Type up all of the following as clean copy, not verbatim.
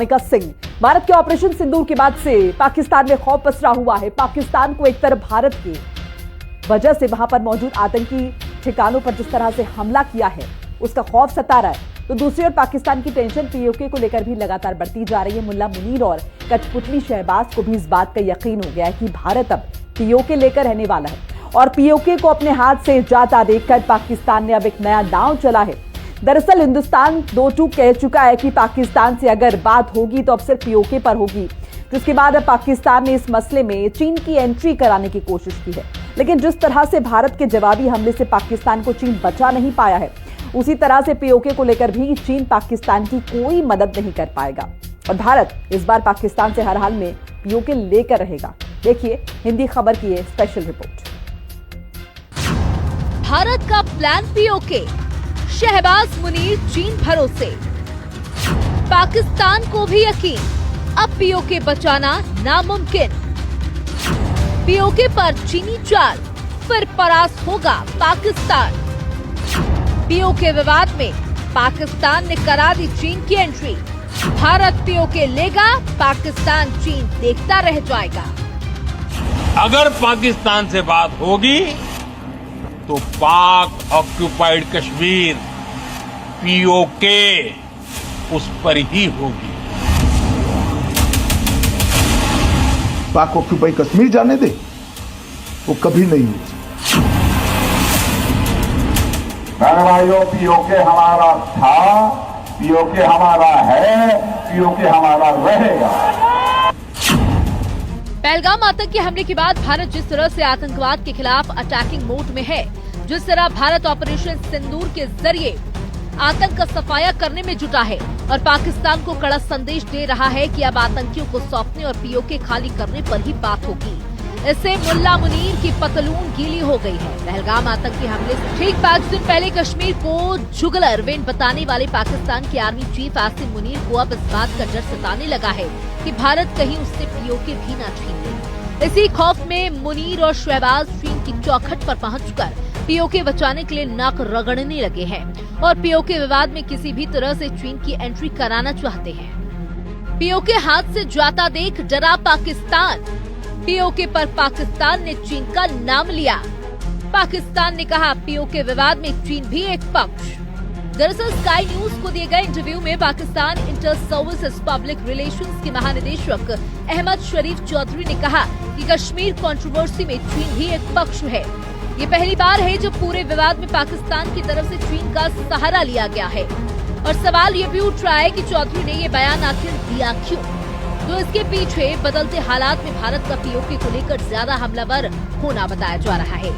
मिका सिंह, भारत के ऑपरेशन सिंदूर के बाद से पाकिस्तान में खौफ पसरा हुआ है। पाकिस्तान को एक तरफ भारत की वजह से वहां पर मौजूद आतंकी ठिकानों पर जिस तरह से हमला किया है उसका खौफ सता रहा है, तो दूसरी ओर पाकिस्तान की टेंशन पीओके को लेकर भी लगातार बढ़ती जा रही है। मुल्ला मुनीर और कठपुतली शहबाज को भी इस बात का यकीन हो गया है कि भारत अब पीओके लेकर रहने वाला है और पीओके को अपने हाथ से जाता देखकर पाकिस्तान ने अब एक नया दांव चला है। दरअसल हिंदुस्तान दो टूक कह चुका है कि पाकिस्तान से अगर बात होगी तो अब सिर्फ पीओके पर होगी, जिसके बाद अब पाकिस्तान ने इस मसले में चीन की एंट्री कराने की कोशिश की है। लेकिन जिस तरह से भारत के जवाबी हमले से पाकिस्तान को चीन बचा नहीं पाया है, उसी तरह से पीओके को लेकर भी चीन पाकिस्तान की कोई मदद नहीं कर पाएगा और भारत इस बार पाकिस्तान से हर हाल में पीओके लेकर रहेगा। देखिए हिंदी खबर की ये स्पेशल रिपोर्ट। भारत का प्लान पीओके, शहबाज मुनीर चीन भरोसे। पाकिस्तान को भी यकीन, अब पीओके बचाना नामुमकिन। पीओके पर चीनी चाल, फिर परास्त होगा पाकिस्तान। पीओके विवाद में पाकिस्तान ने करा दी चीन की एंट्री। भारत पीओके लेगा, पाकिस्तान चीन देखता रह जाएगा। अगर पाकिस्तान से बात होगी तो पाक ऑक्युपाइड कश्मीर पीओके उस पर ही होगी। पाक ऑक्युपाइड कश्मीर जाने दे, वो कभी नहीं हुई। भाइयों, पीओके हमारा था, पीओके हमारा है, पीओके हमारा रहेगा। पहलगाम आतंकी हमले के बाद भारत जिस तरह से आतंकवाद के खिलाफ अटैकिंग मोड में है, जिस तरह भारत ऑपरेशन सिंदूर के जरिए आतंक का सफाया करने में जुटा है और पाकिस्तान को कड़ा संदेश दे रहा है कि अब आतंकियों को सौंपने और पीओके खाली करने पर ही बात होगी, इससे मुल्ला मुनीर की पतलून गीली हो गई है। पहलगाम आतंकी हमले से ठीक 5 दिन पहले कश्मीर को जुगलर वेन बताने वाले पाकिस्तान के आर्मी चीफ आसिम मुनीर को अब इस बात का डर सताने लगा है कि भारत कहीं उससे पीओके भी न छीन ले। इसी खौफ में मुनीर और शहबाज चीन की चौखट पर पहुंचकर पीओके बचाने के लिए नाक रगड़ने लगे हैं और पीओके विवाद में किसी भी तरह से चीन की एंट्री कराना चाहते हैं। पीओके हाथ से जाता देख डरा पाकिस्तान। पीओके पर पाकिस्तान ने चीन का नाम लिया। पाकिस्तान ने कहा पीओके विवाद में चीन भी एक पक्ष। दरअसल स्काई न्यूज को दिए गए इंटरव्यू में Pakistan inter services public relations के महानिदेशक अहमद शरीफ चौधरी ने कहा कि कश्मीर कंट्रोवर्सी में चीन भी एक पक्ष है। ये पहली बार है जब पूरे विवाद में पाकिस्तान की तरफ से चीन का सहारा लिया गया है और सवाल ये भी उठ रहा है कि चौधरी ने ये बयान आखिर दिया क्यों। तो इसके पीछे बदलते हालात में भारत का पीओके को लेकर ज्यादा हमलावर होना बताया जा रहा है।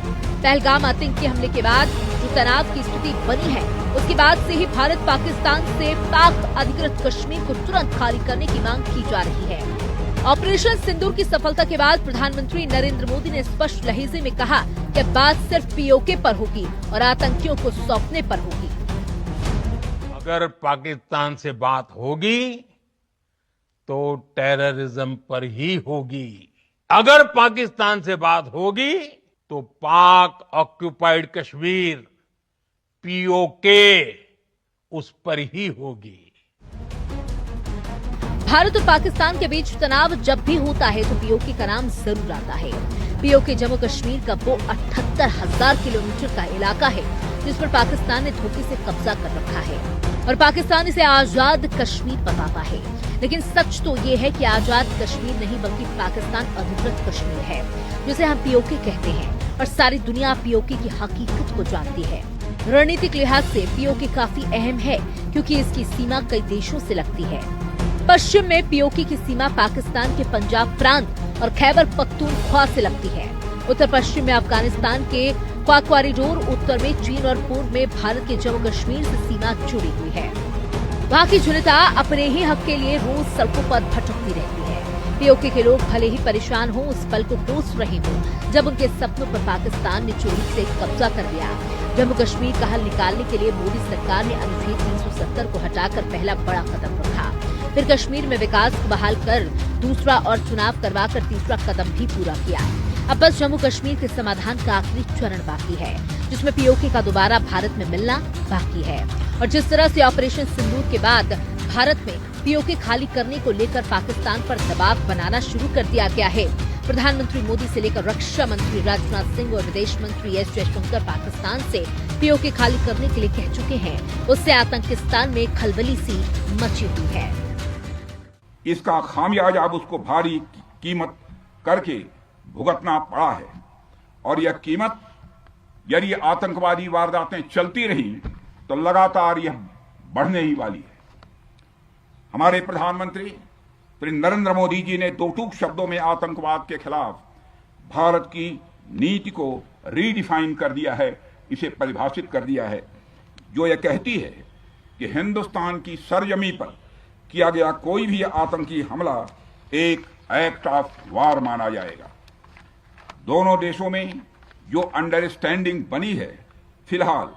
पहलगाम आतंकी हमले के बाद जो तनाव की स्थिति बनी है, उसके बाद से ही भारत पाकिस्तान से पाक अधिकृत कश्मीर को तुरंत खाली करने की मांग की जा रही है। ऑपरेशन सिंदूर की सफलता के बाद प्रधानमंत्री नरेंद्र मोदी ने स्पष्ट लहजे में कहा कि बात सिर्फ पीओके पर होगी और आतंकियों को सौंपने पर होगी। अगर पाकिस्तान से बात होगी तो टेररिज्म पर ही होगी। अगर पाकिस्तान से बात होगी तो पाक ऑक्युपाइड कश्मीर पीओके उस पर ही होगी। भारत और पाकिस्तान के बीच तनाव जब भी होता है तो पीओके का नाम जरूर आता है। पीओके जम्मू कश्मीर का वो 78,000 किलोमीटर का इलाका है जिस पर पाकिस्तान ने धोखे से कब्जा कर रखा है और पाकिस्तान इसे आजाद कश्मीर बताता है। लेकिन सच तो ये है कि आजाद कश्मीर नहीं बल्कि पाकिस्तान अधिकृत कश्मीर है, जिसे हम पीओके कहते हैं और सारी दुनिया पीओके की हकीकत को जानती है। रणनीतिक लिहाज से पीओके काफी अहम है क्योंकि इसकी सीमा कई देशों से लगती है। पश्चिम में पीओके की सीमा पाकिस्तान के पंजाब प्रांत और खैबर पख्तूनख्वा से लगती है। उत्तर पश्चिम में अफगानिस्तान के क्वारिडोर, उत्तर में चीन और पूर्व में भारत के जम्मू कश्मीर से सीमा जुड़ी हुई है। वहाँ की जनता अपने ही हक के लिए रोज सड़कों पर भटकती रहती है। पीओके के लोग भले ही परेशान हों, उस पल को कोस रहे हों जब उनके सपनों पर पाकिस्तान ने चोरी से कब्जा कर लिया। जम्मू कश्मीर का हल निकालने के लिए मोदी सरकार ने अनुच्छेद 370 को हटाकर पहला बड़ा कदम रखा। फिर कश्मीर में विकास को बहाल कर दूसरा और चुनाव करवाकर तीसरा कदम भी पूरा किया। अब बस जम्मू कश्मीर के समाधान का आखिरी चरण बाकी है, जिसमें पीओके का दोबारा भारत में मिलना बाकी है। और जिस तरह से ऑपरेशन सिंदूर के बाद भारत में पीओके खाली करने को लेकर पाकिस्तान पर दबाव बनाना शुरू कर दिया गया है। प्रधानमंत्री मोदी से लेकर रक्षा मंत्री राजनाथ सिंह और विदेश मंत्री एस जयशंकर पाकिस्तान से पीओके खाली करने के लिए कह चुके हैं। उससे आतंकिस्तान में खलबली सी मची हुई है। इसका खामियाजा अब उसको भारी कीमत करके भुगतना पड़ा है और यह कीमत यदि आतंकवादी वारदातें चलती रही तो लगातार यह बढ़ने ही वाली है। हमारे प्रधानमंत्री श्री नरेंद्र मोदी जी ने दो टूक शब्दों में आतंकवाद के खिलाफ भारत की नीति को रीडिफाइन कर दिया है, इसे परिभाषित कर दिया है, जो यह कहती है कि हिंदुस्तान की सरजमी पर किया गया कोई भी आतंकी हमला एक एक्ट ऑफ वार माना जाएगा। दोनों देशों में जो अंडरस्टैंडिंग बनी है फिलहाल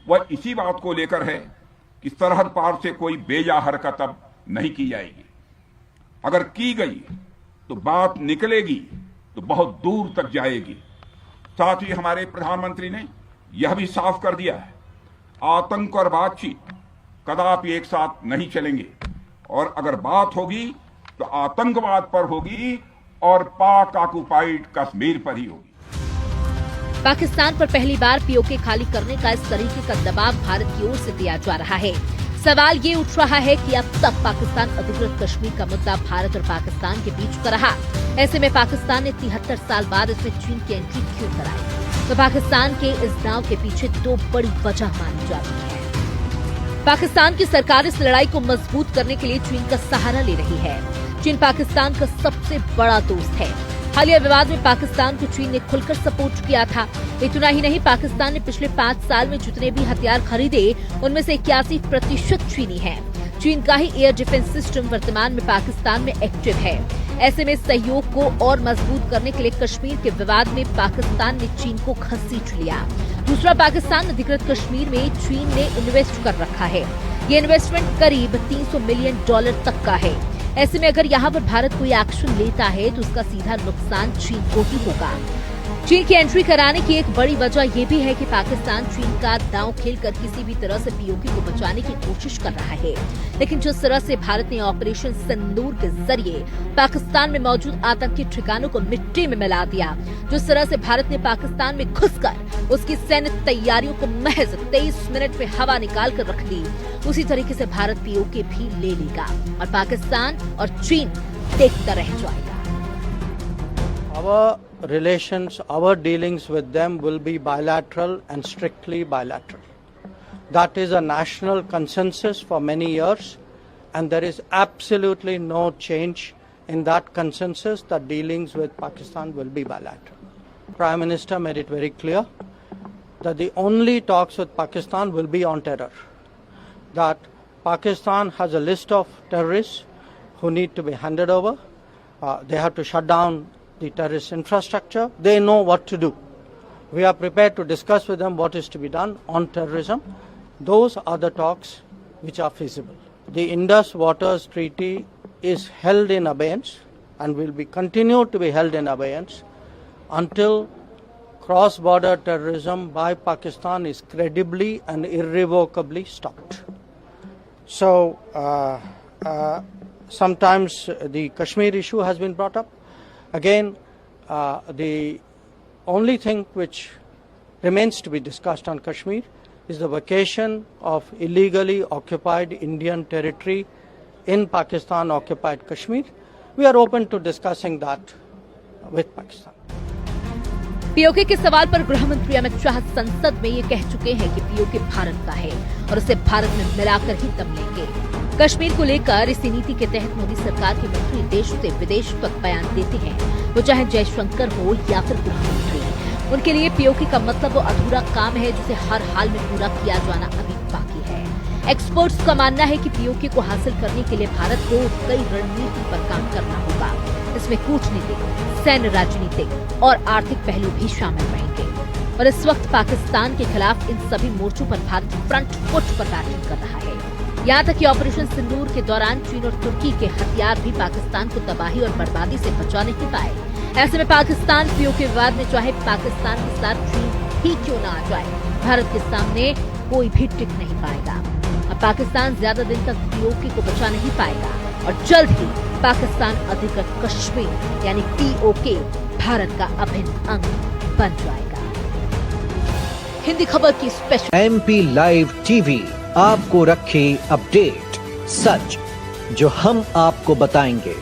वह इसी बात को लेकर है कि सरहद पार से कोई बेजा हरकत अब नहीं की जाएगी। अगर की गई तो बात निकलेगी तो बहुत दूर तक जाएगी। साथ ही हमारे प्रधानमंत्री ने यह भी साफ कर दिया है, आतंक और बातचीत कदापि एक साथ नहीं चलेंगे और अगर बात होगी तो आतंकवाद पर होगी और पाक ऑक्युपाइड कश्मीर पर ही होगी। पाकिस्तान पर पहली बार पीओके खाली करने का इस तरीके का दबाव भारत की ओर से दिया जा रहा है। सवाल ये उठ रहा है कि अब तक पाकिस्तान अधिकृत कश्मीर का मुद्दा भारत और पाकिस्तान के बीच का रहा। ऐसे में पाकिस्तान ने 73 साल बाद इसमें चीन की एंट्री क्यों कराई? तो पाकिस्तान के इस दांव के पीछे दो बड़ी वजह मानी जाती है। पाकिस्तान की सरकार इस लड़ाई को मजबूत करने के लिए चीन का सहारा ले रही है। चीन पाकिस्तान का सबसे बड़ा दोस्त है। हालिया विवाद में पाकिस्तान को चीन ने खुलकर सपोर्ट किया था। इतना ही नहीं, पाकिस्तान ने पिछले 5 साल में जितने भी हथियार खरीदे उनमें से 81% चीनी है। चीन का ही एयर डिफेंस सिस्टम वर्तमान में पाकिस्तान में एक्टिव है। ऐसे में सहयोग को और मजबूत करने के लिए कश्मीर के विवाद में पाकिस्तान ने चीन को घसीट लिया। दूसरा, पाकिस्तान अधिकृत कश्मीर में चीन ने इन्वेस्ट कर रखा है। ये इन्वेस्टमेंट करीब $300 मिलियन तक का है। ऐसे में अगर यहाँ पर भारत कोई एक्शन लेता है तो उसका सीधा नुकसान चीन को ही होगा। चीन की एंट्री कराने की एक बड़ी वजह यह भी है कि पाकिस्तान चीन का दांव खेलकर किसी भी तरह से पीओके को बचाने की कोशिश कर रहा है। लेकिन जिस तरह से भारत ने ऑपरेशन सिंदूर के जरिए पाकिस्तान में मौजूद आतंकी ठिकानों को मिट्टी में मिला दिया, जिस तरह से भारत ने पाकिस्तान में घुसकर उसकी सैन्य तैयारियों को महज 23 मिनट में हवा निकाल कर रख दी, उसी तरीके से भारत पीओके भी ले लेगा और पाकिस्तान और चीन देखता रह जाएगा। Our relations, our dealings with them will be bilateral and strictly bilateral. That is a national consensus for many years, and there is absolutely no change in that consensus that dealings with Pakistan will be bilateral. Prime Minister made it very clear that the only talks with Pakistan will be on terror. That Pakistan has a list of terrorists who need to be handed over. They have to shut down the terrorist infrastructure. They know what to do. We are prepared to discuss with them what is to be done on terrorism. Those are the talks which are feasible. The Indus Waters Treaty is held in abeyance and will be continued to be held in abeyance until cross-border terrorism by Pakistan is credibly and irrevocably stopped. So, sometimes the Kashmir issue has been brought up. Again, the only thing which remains to be discussed on Kashmir is the vacation of illegally occupied Indian territory in Pakistan occupied Kashmir. We are open to discussing that with Pakistan. PoK के सवाल पर गृह मंत्री अमित शाह संसद में ये कह चुके हैं कि पीओके भारत का है और उसे भारत में मिलाकर ही दम लेंगे। कश्मीर को लेकर इसी नीति के तहत मोदी सरकार के मंत्री देश से विदेश तक बयान देते हैं, वो चाहे जयशंकर हो या फिर गृह मंत्री। उनके लिए पीओके का मतलब वो अधूरा काम है जिसे हर हाल में पूरा किया जाना अभी बाकी है। एक्सपर्ट्स का मानना है कि पीओके को हासिल करने के लिए भारत को कई रणनीति पर काम करना होगा। इसमें कूटनीतिक, सैन्य, राजनीतिक और आर्थिक पहलू भी शामिल रहेंगे। और इस वक्त पाकिस्तान के खिलाफ इन सभी मोर्चों पर भारत फ्रंट फुट पर बैटिंग कर रहा है। यहाँ तक कि ऑपरेशन सिंदूर के दौरान चीन और तुर्की के हथियार भी पाकिस्तान को तबाही और बर्बादी से बचा नहीं पाए। ऐसे में पाकिस्तान पीओके विवाद में चाहे पाकिस्तान के साथ चीन ही क्यों न आ जाए, भारत के सामने कोई भी टिक नहीं पाएगा। अब पाकिस्तान ज्यादा दिन तक पीओके को बचा नहीं पाएगा और जल्द ही पाकिस्तान अधिकृत कश्मीर यानी पीओके भारत का अभिन्न अंग बन जाएगा। हिंदी खबर की स्पेशल MP लाइव टीवी आपको रखे अपडेट, सच जो हम आपको बताएंगे।